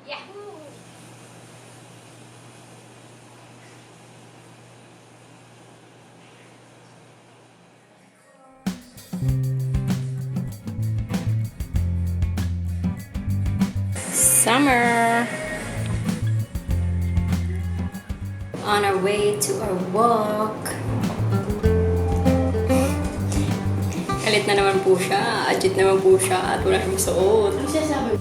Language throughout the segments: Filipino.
Yahoo! Summer! On our way to our walk. Galit na naman po siya. Ajit naman po siya at wala siyang suot. Ano siya sabi?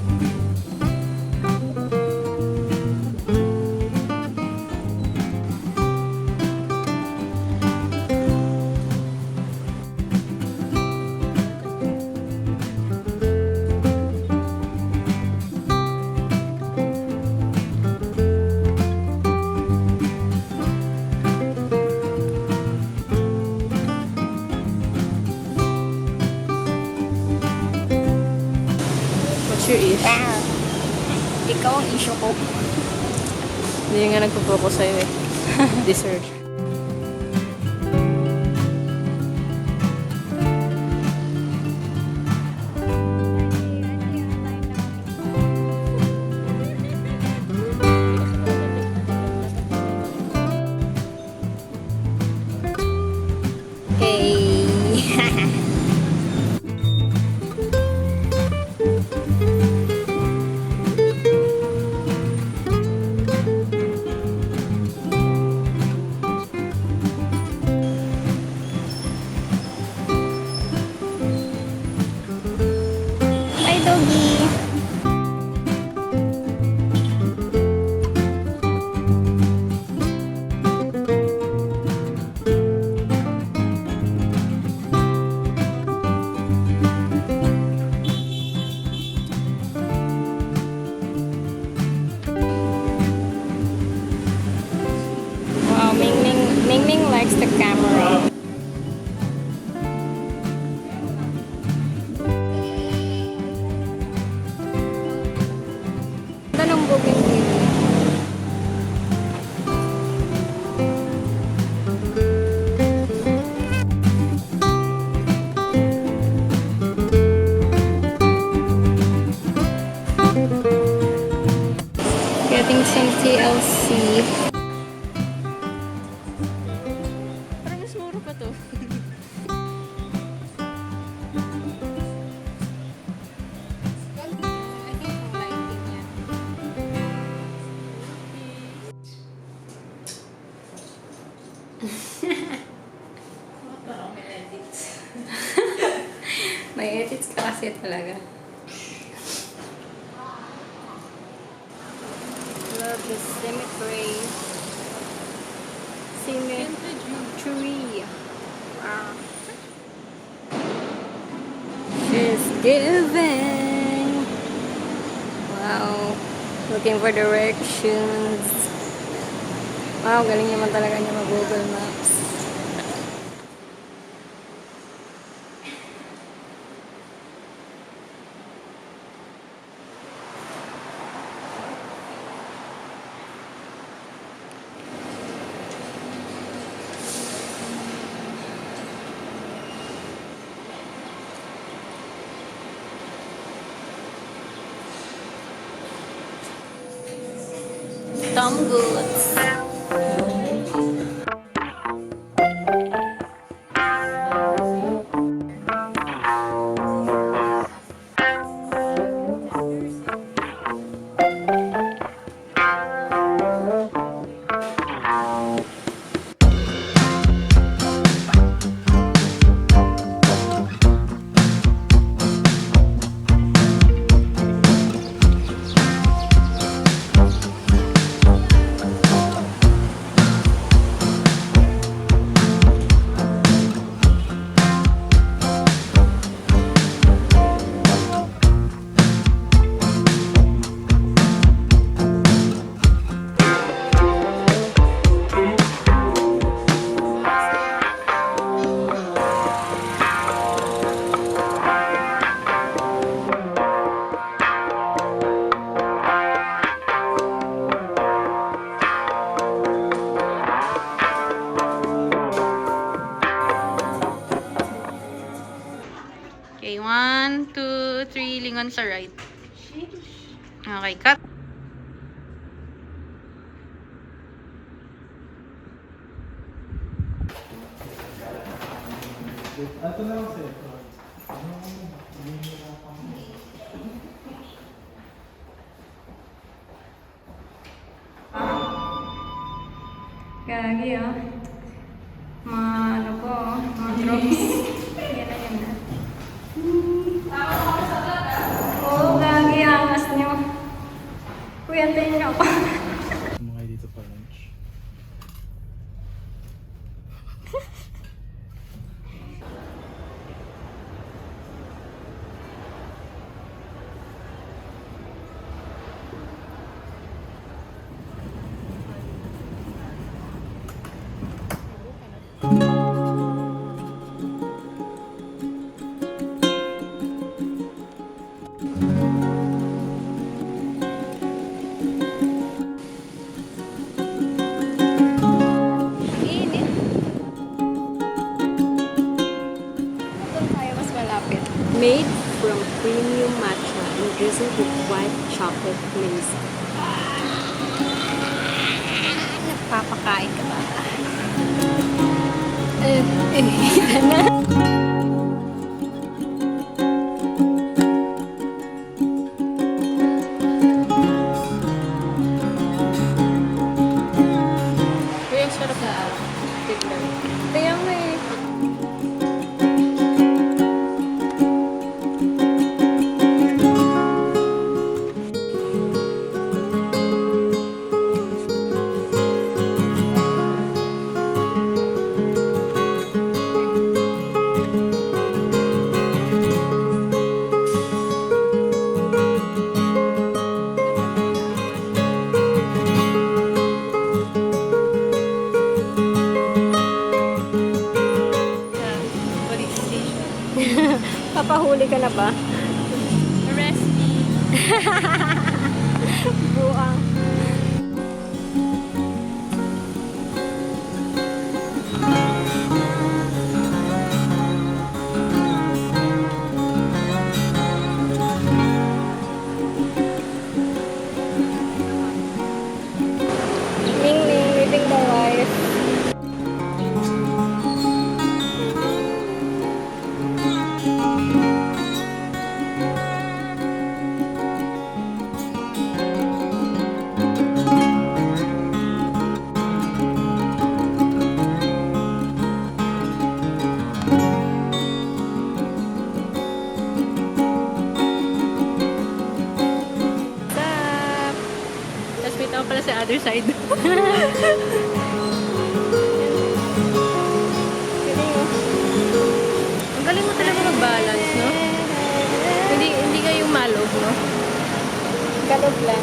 What's your issue? Ikaw ang issue ko. Hindi nga nagpo-focus sa'yo eh. Dessert. Hey. Bye, doggy. Wow, Ming Ming likes the camera. Ganda ng bougainvillea. Getting some TLC. Parang mas mura pa to. May edits ka kasi talaga. Love the symmetry. Symmetry. Wow. She's giving. Wow. Looking for directions. Wow, galing naman talaga niya mag-Google Maps. Tom Goods. Okay, 1, 2, 3, lingon sa right. Okay, cut. Ito na lang sir. Gagi ah. Mga ano po, mga drops. Yan na yan na. Oo, gagi, angas nyo. Kuya, antayin nyo ako. Mga dito pa lunch. Init. Doon tayo mas malapit. Made from premium matcha and drizzled with white chocolate glaze. Nagpapakain ka ba? Kaya sarap na tignan. Kaya nga eh. Papahuli ka na ba? Arrest me. Buang. Ning Ning, living the life. Tapos may tao pala sa other side. Ang galing mo talaga mag-balance, no? Hindi kayo malog, no? Galog lang.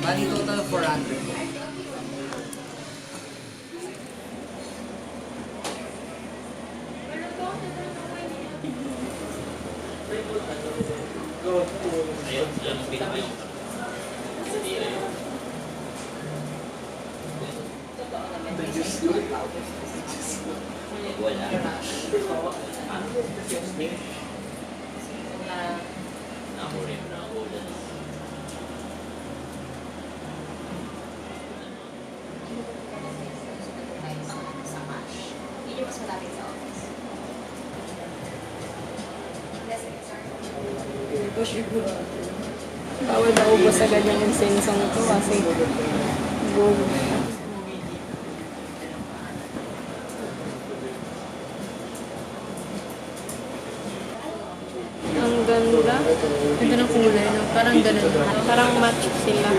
Bali total 400. Bawal daw ubos agad yung insensong ito kasi go. Ang ganda. Ganda ng kulay, no? Parang ganun. Parang match sila.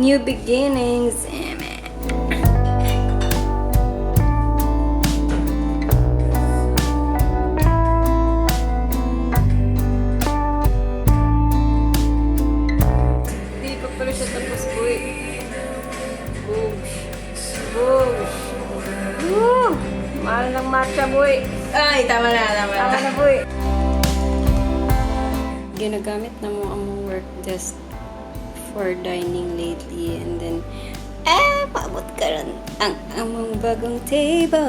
New beginnings. Hindi pa pala siya tapos, boy. Boosh. Boosh. Woo! Mahal ng matcha, boy. Ay, tama na. Tama na, boy. Ginagamit na mo ang work desk for dining lately, and then maabot ka rin ang among bagong table.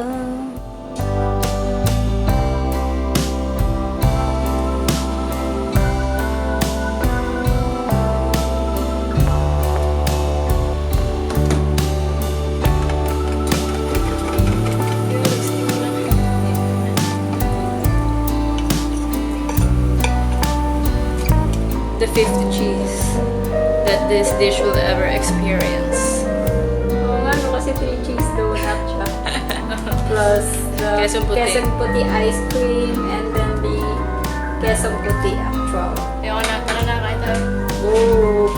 The fifth cheese that this dish will ever experience. Oo nga, no, kasi 3 cheese donut siya. Plus the Quesong puti. quesong puti ice cream, and then the quesong puti actual. Ayoko na, tara na, kain tayo. Oh,